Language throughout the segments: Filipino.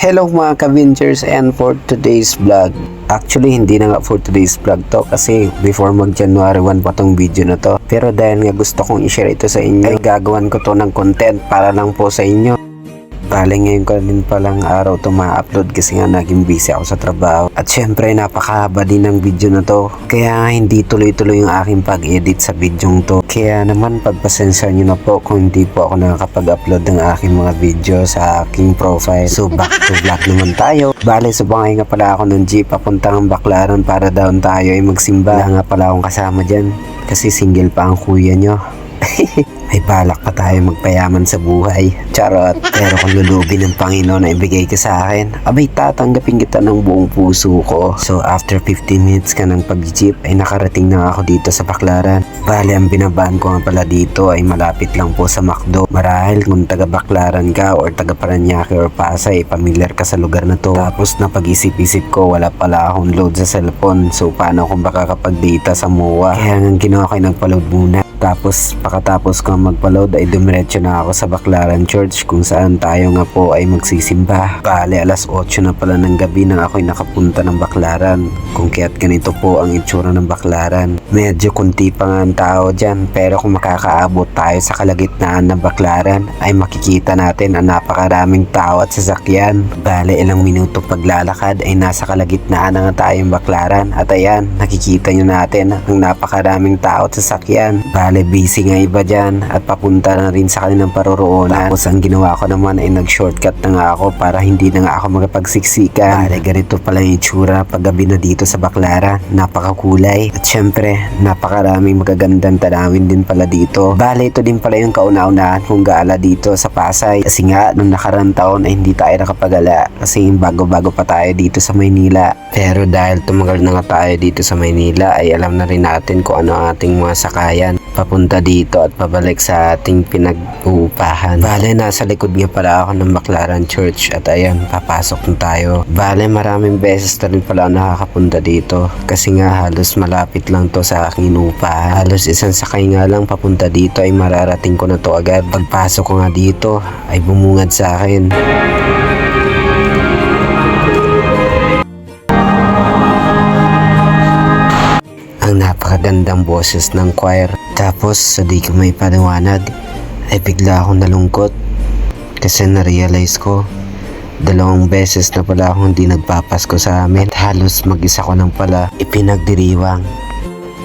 Hello mga ka-Ventures, and for today's vlog, actually hindi na nga for today's vlog to kasi before mag January 1 pa tong video na to, pero dahil nga gusto kong i-share ito sa inyo ay gagawan ko to ng content para lang po sa inyo. Bale ngayon ko din palang araw to ma-upload kasi nga naging busy ako sa trabaho at syempre napakahaba din ng video na to kaya hindi tuloy-tuloy yung aking pag-edit sa video to, kaya naman pagpasensya nyo na po kung hindi po ako nakakapag-upload ng aking mga video sa aking profile. So back to vlog naman tayo. Bale subangay nga pala ako ng jeep papuntang Baclaran para down tayo ay magsimba. Wala nga pala akong kasama dyan kasi single pa ang kuya nyo. May balak pa tayo magpayaman sa buhay. Charot. Pero kung lulubin ng Panginoon na ibigay ka sa akin, abay tatanggapin kita ng buong puso ko. So after 15 minutes ka ng pag-jeep ay nakarating na ako dito sa Baclaran. Bale ang binabaan ko nga pala dito ay malapit lang po sa McDo. Marahil kung taga Baclaran ka or taga Paranaque or Pasay, familiar ka sa lugar na to. Tapos napag-isip-isip ko wala pala akong load sa cellphone. So paano kung baka kapag-data sa MOA? Kaya nga ginawa ko nagpa-load muna. Tapos pagkatapos ko magpa-load ay dumiretso na ako sa Baclaran Church kung saan tayo nga po ay magsisimba. Bale alas 8 na pala ng gabi nang ako'y nakapunta ng Baclaran. Kung kaya't ganito po ang itsura ng Baclaran. Medyo kunti pa nga ang tao dyan, pero kung makakaabot tayo sa kalagitnaan ng Baclaran ay makikita natin ang napakaraming tao at sasakyan. Bale ilang minuto paglalakad ay nasa kalagitnaan na nga tayong Baclaran at ayan nakikita nyo natin ang napakaraming tao at sasakyan. Bale busy nga iba dyan at papunta na rin sa kanilang paroroonan. Tapos ang ginawa ko naman ay nag-shortcut na nga ako para hindi na nga ako makapagsiksikan. Bale ganito pala yung itsura paggabi na dito sa Baclaran. Napakakulay at syempre napakaraming magagandang tanawin din pala dito. Bale ito din pala yung kauna-unahan kong gala dito sa Pasay kasi nga nung nakarang taon ay hindi tayo nakapagala kasi bago-bago pa tayo dito sa Maynila. Pero dahil tumagal na nga tayo dito sa Maynila ay alam na rin natin kung ano ang ating mga sakayan papunta dito at pabalik sa ating pinag-uupahan. Bale nasa likod nga pala ako ng Baclaran Church at ayan papasok na tayo. Bale maraming beses na rin pala ako nakakapunta dito kasi nga halos malapit lang to sa aking upahan. Halos isang sakay nga lang papunta dito ay mararating ko na to agad. Pagpasok ko nga dito ay bumungad sa akin. Ang napakagandang boses ng choir. Tapos sa di ko may paliwanag ay bigla akong nalungkot kasi na-realize ko 2 beses na pala akong hindi nagpapasko sa amin at halos mag-isa ko nang pala ipinagdiriwang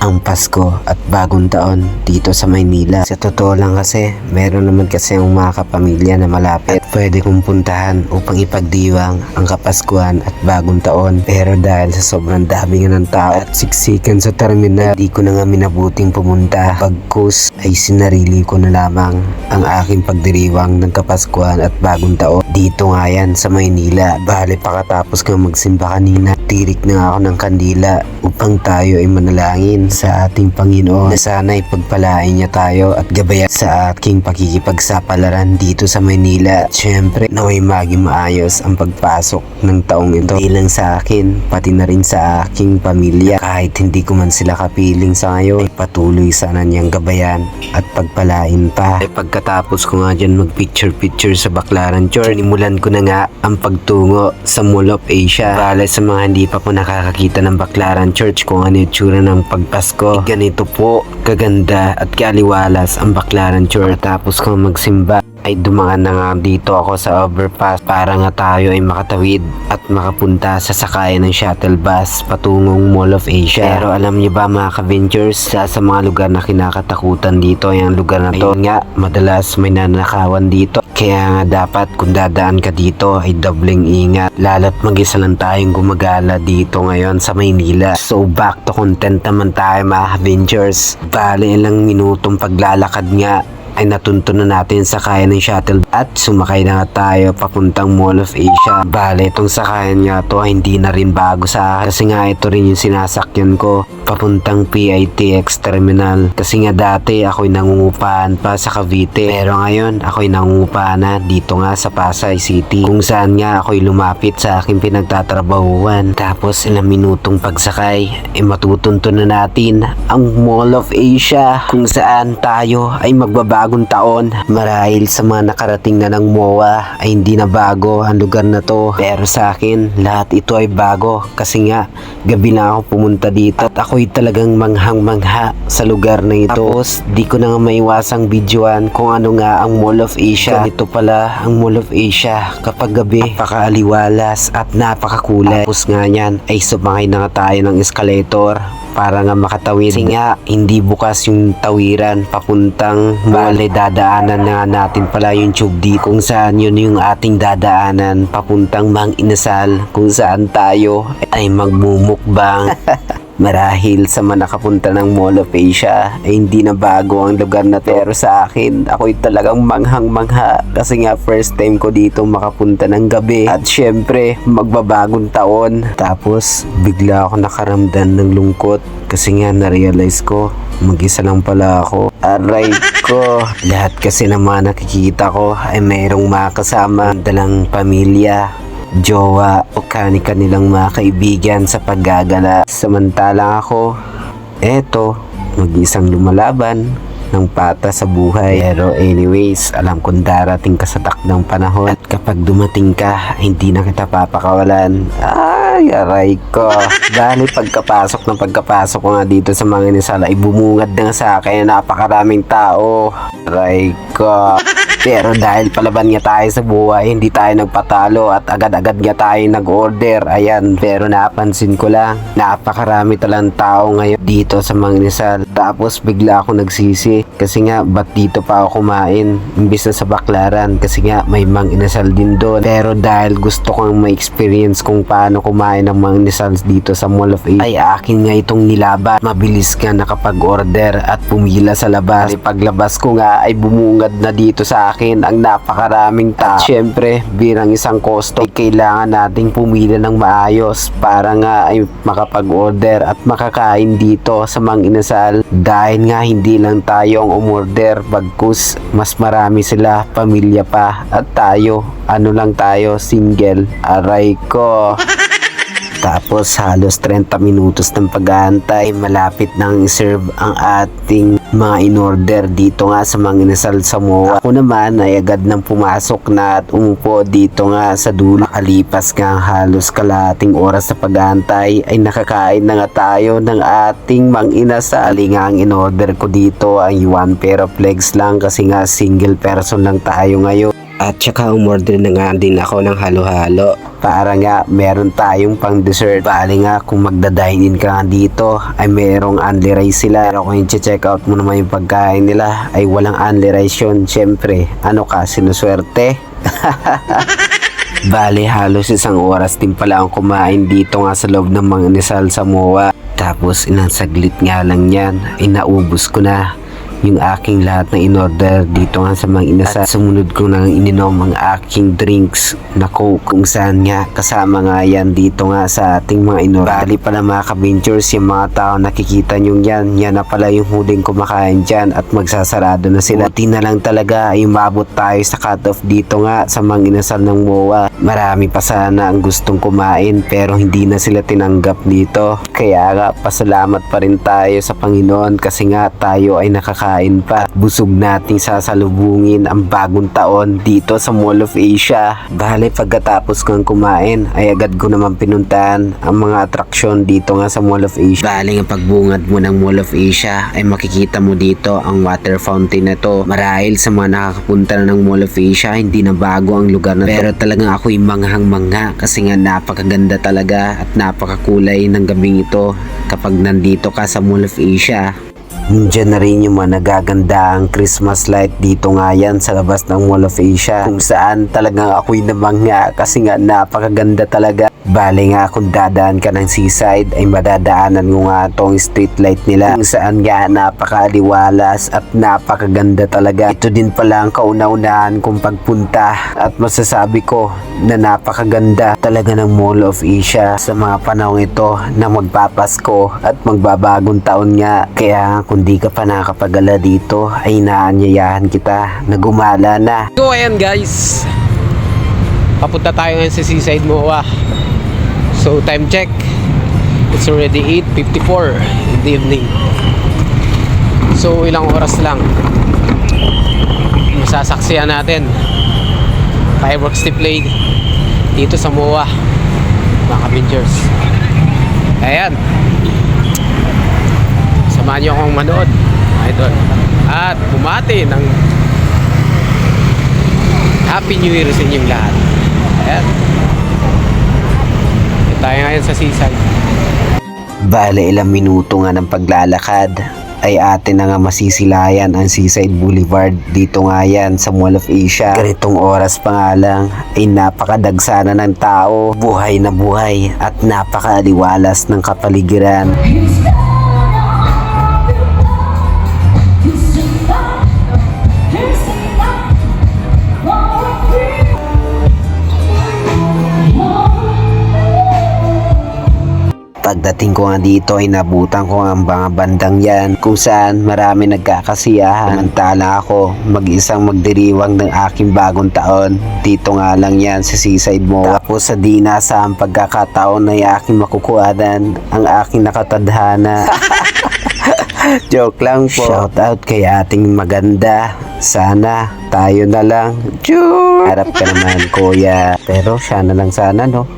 ang Pasko at Bagong Taon dito sa Maynila. Sa totoo lang kasi, meron naman kasi ang mga kapamilya na malapit at pwede kong puntahan upang ipagdiwang ang Kapaskuhan at Bagong Taon. Pero dahil sa sobrang dami nga ng tao at siksikan sa terminal, di ko na nga minabuting pumunta. Pagkus ay sinarili ko na lamang ang aking pagdiriwang ng Kapaskuhan at Bagong Taon. Dito nga yan sa Maynila. Bale pakatapos nga magsimba kanina, tirik na nga ako ng kandila upang tayo ay manalangin sa ating Panginoon na sana'y pagpalain niya tayo at gabayan sa aking pakikipagsapalaran dito sa Maynila. Siyempre, naway maging maayos ang pagpasok ng taong ito. Hindi lang sa akin, pati na rin sa aking pamilya. Kahit hindi ko man sila kapiling sa ngayon, ay patuloy sana niyang gabayan at pagpalain pa. Ay pagkatapos ko nga dyan mag-picture-picture sa Baclaran Church, sinimulan ko na nga ang pagtungo sa Mall of Asia. Bale sa mga hindi pa po nakakakita ng Baclaran Church kung ano yung tsura ng Pasko. Ganito po kaganda at kaaliwalas ang Baclaran Church. Tapos kung magsimba ay dumaan na nga dito ako sa overpass para nga tayo ay makatawid at makapunta sa sakayan ng shuttle bus patungong Mall of Asia. Pero alam niyo ba mga ka-Ventures, sa mga lugar na kinakatakutan dito ay ang lugar na to. Ayun nga, madalas may nanakawan dito. Kaya nga dapat kung dadaan ka dito ay dobleng ingat. Lalo't mag-isa lang tayong gumagala dito ngayon sa Maynila. So back to content naman tayo mga ka-Ventures. Bale ilang minutong paglalakad nga ay natunto na natin sakayan ng shuttle at sumakay na nga tayo papuntang Mall of Asia. Bale itong sakayan nga to ay hindi na rin bago sa akin kasi nga ito rin yung sinasakyan ko papuntang PITX Terminal kasi nga dati ako'y nangungupahan pa sa Cavite pero ngayon ako'y nangungupahan na dito nga sa Pasay City kung saan nga ako'y lumapit sa aking pinagtatrabahuan. Tapos ilang minutong pagsakay ay matutunto na natin ang Mall of Asia kung saan tayo ay magbabago bagong taon. Marahil sa mga nakarating na ng MOA ay hindi na bago ang lugar na to. Pero sa akin, lahat ito ay bago. Kasi nga, gabi na ako pumunta dito. At ako'y talagang manghang-mangha sa lugar na ito. Tapos, di ko na nga maiwasang videoan kung ano nga ang Mall of Asia. Ganito pala ang Mall of Asia kapag gabi. Napakaaliwalas at napakakulay. Tapos nga yan ay sumakay na nga tayo ng escalator para nga makatawid. Kasi nga, hindi bukas yung tawiran papuntang mall. Dadaanan nga natin pala yung tube di kung saan yun yung ating dadaanan papuntang Mang Inasal, kung saan tayo ay magmumukbang. Marahil sa mga nakapunta ng Mall of Asia ay hindi na bago ang lugar na to. Pero sa akin, ako'y talagang manghang-mangha kasi nga first time ko dito makapunta ng gabi. At syempre, magbabagong taon. Tapos, bigla ako nakaramdam ng lungkot kasi nga na-realize ko, mag-isa lang pala ako. Aray ko. Lahat kasi ng mga nakikita ko ay mayroong mga kasama, dalang pamilya, jowa o kanilang mga kaibigan sa paggagala. Samantalang ako, eto, mag-isang lumalaban ng pata sa buhay. Pero anyways, alam kong darating ka sa takdang panahon at kapag dumating ka, hindi na kita papakawalan. Ay, aray ko. Dahil pagkapasok ko nga dito sa Mang Inasal ay bumungad na sa akin napakaraming tao. Aray ko. Pero dahil palaban nga tayo sa buhay, hindi tayo nagpatalo at agad-agad nga tayo nag-order. Ayan, pero napansin ko lang, napakarami talang tao ngayon dito sa Mang Inasal. Tapos bigla ako nagsisi kasi nga ba't dito pa ako kumain imbis na sa Baclaran kasi nga may Mang Inasal din doon. Pero dahil gusto kong ma-experience kung paano kumain ng Mang Inasal dito sa Mall of Asia, ay akin nga itong nilaban. Mabilis nga nakapag-order at pumila sa labas. Paglabas ko nga ay bumungad na dito sa akin ang napakaraming tao. At syempre, bilang isang customer, kailangan nating pumila ng maayos para nga ay makapag-order at makakain dito sa Mang Inasal. Dahil nga hindi lang tayo ang umorder, bagkus mas marami sila, pamilya pa, at tayo, ano lang tayo, single. Aray ko. Tapos halos 30 minutos ng pag-aantay, malapit nang i-serve ang ating mga in-order dito nga sa Mang Inasal sa MOA. Ako naman ay agad nang pumasok na at umupo dito nga sa dulo. Makalipas nga halos kalahating oras sa pag-aantay ay nakakain na nga tayo ng ating Mang Inasal. Nga ang in-order ko dito ay one pair of legs lang kasi nga single person lang tayo ngayon. At saka umorder na nga din ako ng halo-halo para nga meron tayong pang dessert. Bali nga kung magda-dine in ka nga dito ay merong only rice sila. Pero kung i-check out mo naman yung pagkain nila ay walang only rice yun. Siyempre, ano ka, sinuswerte? Bali halos isang oras din pala ang kumain dito nga sa loob ng Mang Inasal sa MOA. Tapos inang saglit nga lang yan ay naubos ko na yung aking lahat na in-order dito nga sa Mang Inasal. At sumunod ko nang ininom ang aking drinks na Coke kung saan nga kasama nga yan dito nga sa ating mga in-order. Bali pala mga ka-ventures, yung mga tao nakikita nyo yan na pala yung huling kumakain dyan at magsasarado na sila. Buti na lang talaga ay mabot tayo sa cut-off dito nga sa Mang Inasal ng MOA. Marami pa sana ang gustong kumain pero hindi na sila tinanggap dito. Kaya nga pasalamat pa rin tayo sa Panginoon kasi nga tayo ay nakakain pa. Busog nating sasalubungin ang bagong taon dito sa Mall of Asia. Bale pagkatapos kong kumain ay agad ko naman pinuntahan ang mga atraksyon dito nga sa Mall of Asia. Bale nga pagbungad mo ng Mall of Asia ay makikita mo dito ang water fountain na to. Marahil sa mga nakakapunta na ng Mall of Asia hindi na bago ang lugar na to. Pero talagang ako'y manghang-mangha kasi nga napakaganda talaga at napakakulay ng gabing ito kapag nandito ka sa Mall of Asia. Diyan na rin yung mga nagaganda ang Christmas light dito nga yan sa labas ng Mall of Asia kung saan talagang ako'y namangha kasi nga napakaganda talaga. Bale nga kung dadaan ka ng seaside ay madadaanan mo nga tong street light nila kung saan nga napakaliwalas at napakaganda talaga. Ito din pala ang kauna-unahan kong pagpunta at masasabi ko na napakaganda talaga ng Mall of Asia sa mga panahon ito na magpapasko at magbabagong taon nga. Kaya kung di ka pa nakapagala dito ay inaanyayahan kita na gumala na. So ayan guys, papunta tayo ngayon sa Seaside MOA. So time check, it's already 8:54 in the evening. So ilang oras lang masasaksihan natin fireworks display dito sa MOA, mga Avengers. Ayan, samahan nyo akong manood, mga idol, at bumati ng Happy New Year sa inyong lahat. Ayan, dito tayo ngayon sa seaside. Bale ilang minuto nga ng paglalakad ay atin na nga masisilayan ang Seaside Boulevard. Dito nga yan sa Mall of Asia. Ganitong oras pa nga lang ay napakadagsana ng tao, buhay na buhay at napakaaliwalas ng kapaligiran. Pagdating ko nga dito ay nabutan ko ang mga bandang yan kung saan marami nagkakasiyahan. Samantala ako mag-isang magdiriwang ng aking bagong taon. Dito nga lang yan sa Seaside MOA. Tapos sa di nasaang pagkakataon ay aking makukuhanan ang aking nakatadhana. Joke lang po. Shout out kay ating maganda. Sana tayo na lang. Joke! Harap ka naman kuya. Pero siya na lang sana, no?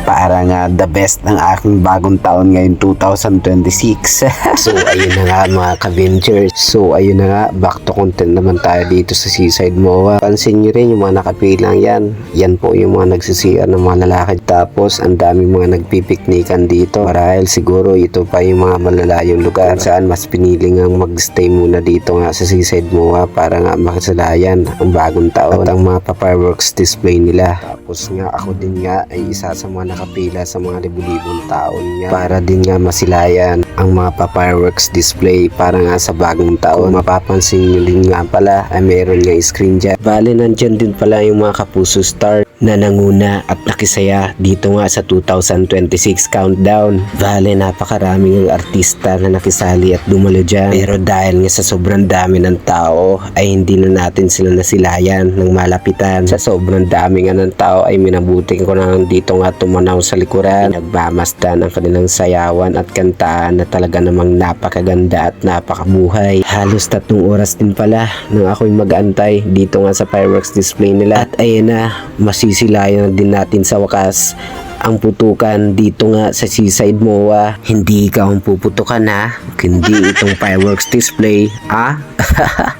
Para nga the best ng aking bagong taon ngayon 2026. So ayun na nga mga ka-Ventures. So ayun na nga, back to content naman tayo dito sa Seaside MOA. Pansin nyo rin yung mga nakapilang yan. Yan po yung mga nagsisiyan ng mga lalaki. Tapos ang daming mga nagpipiknikan dito. Marahil siguro ito pa yung mga malalayong lugar saan mas piniling ang magstay muna dito nga sa Seaside MOA para nga makasalayan ang bagong taon at ang mga fireworks display nila. Tapos nga ako din nga ay isa sa mga nakapila sa mga libu-libong taon niya para din nga masilayan ang mga fireworks display para nga sa bagong taon. Kung mapapansin nyo din nga pala ay meron nga screen dyan. Bale nandyan din pala yung mga Kapuso Star na nanguna at nakisaya dito nga sa 2026 countdown. Bale napakaraming artista na nakisali at dumalo dyan. Pero dahil nga sa sobrang dami ng tao ay hindi na natin sila nasilayan ng malapitan. Sa sobrang dami nga ng tao ay minabuti ko na dito nga tumanaw sa likuran. Nagmamasdan ang kanilang sayawan at kantaan na talaga namang napakaganda at napakabuhay. Halos 3 oras din pala nang ako'y mag-antay dito nga sa fireworks display nila. At ayun na, masisilayan din natin sa wakas ang putukan dito nga sa Seaside MOA. Hindi ikaw ang puputukan ha, kundi itong fireworks display ha.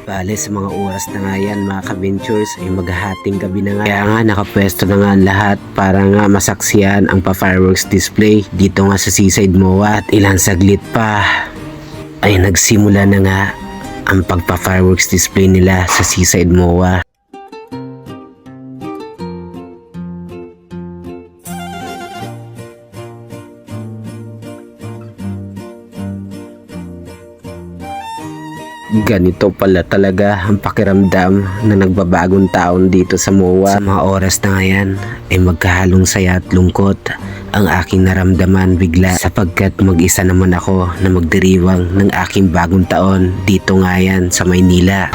Bale sa mga oras na nga yan mga ka-Ventures ay maghahating gabi na nga. Kaya nga nakapwesto na nga ang lahat para nga masaksiyan ang pa-fireworks display dito nga sa Seaside MOA. At ilang saglit pa ay nagsimula na nga ang pagpa-fireworks display nila sa Seaside MOA. Ganito pala talaga ang pakiramdam na nagbabagong taon dito sa MOA. Sa mga oras na ngayon ay magkahalong saya at lungkot ang aking naramdaman bigla sapagkat mag-isa naman ako na magdiriwang ng aking bagong taon dito nga yan sa Maynila.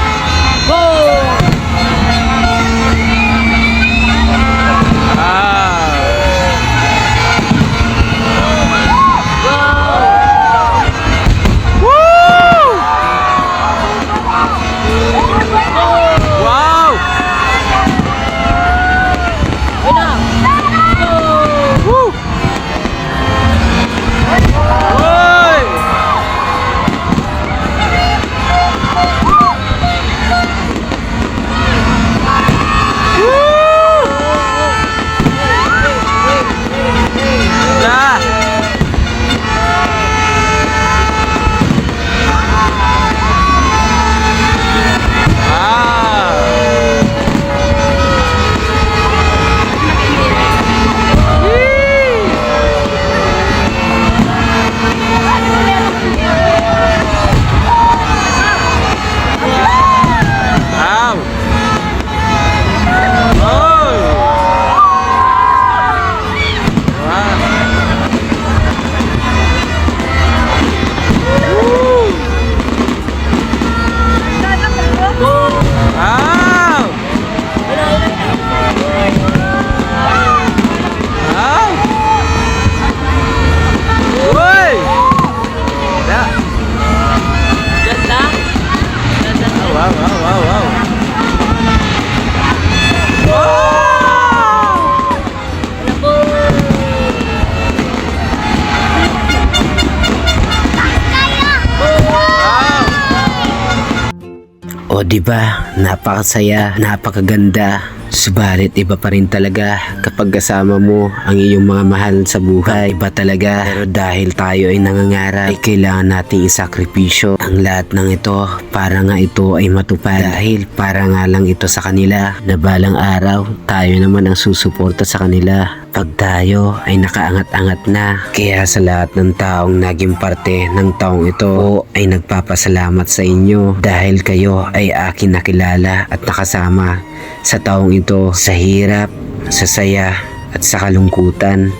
O di ba? Napakasaya, napakaganda. Subalit iba pa rin talaga kapag kasama mo ang iyong mga mahal sa buhay. Iba talaga. Pero dahil tayo ay nangangarap, ay kailangan nating isakripisyo ang lahat ng ito para nga ito ay matupad. Dahil para nga lang ito sa kanila na balang araw tayo naman ang susuporta sa kanila pag tayo ay nakaangat-angat na. Kaya sa lahat ng taong naging parte ng taong ito, o ay nagpapasalamat sa inyo dahil kayo ay akin nakilala at nakasama sa taong ito, sa hirap, sa saya at sa kalungkutan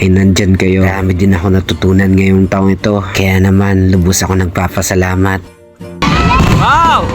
ay nandyan kayo. Marami din ako natutunan ngayong taong ito, kaya naman lubos ako nagpapasalamat. Wow!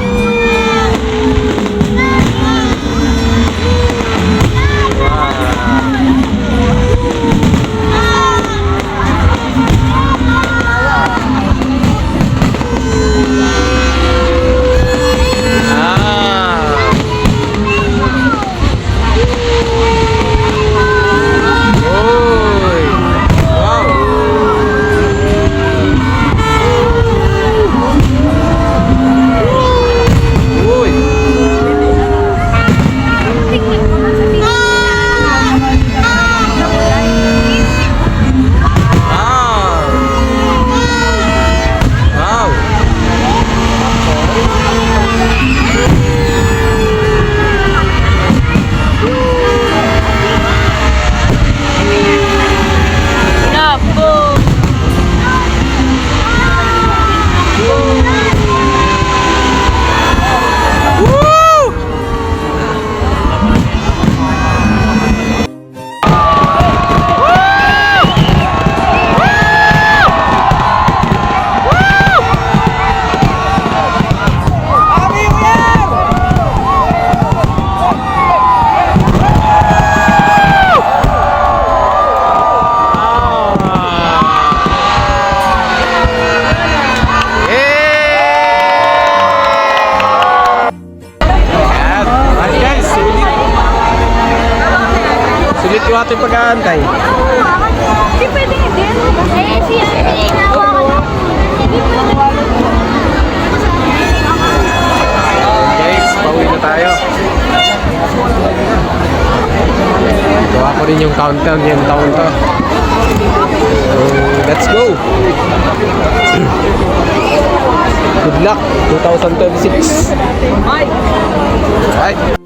Sulit yung ating pag-aantay. Hindi pwede hindi. Eh, siya. Guys, pauwi na tayo. Gawa ko rin yung countdown yung taon to. So, let's go! Good luck 2026. Bye!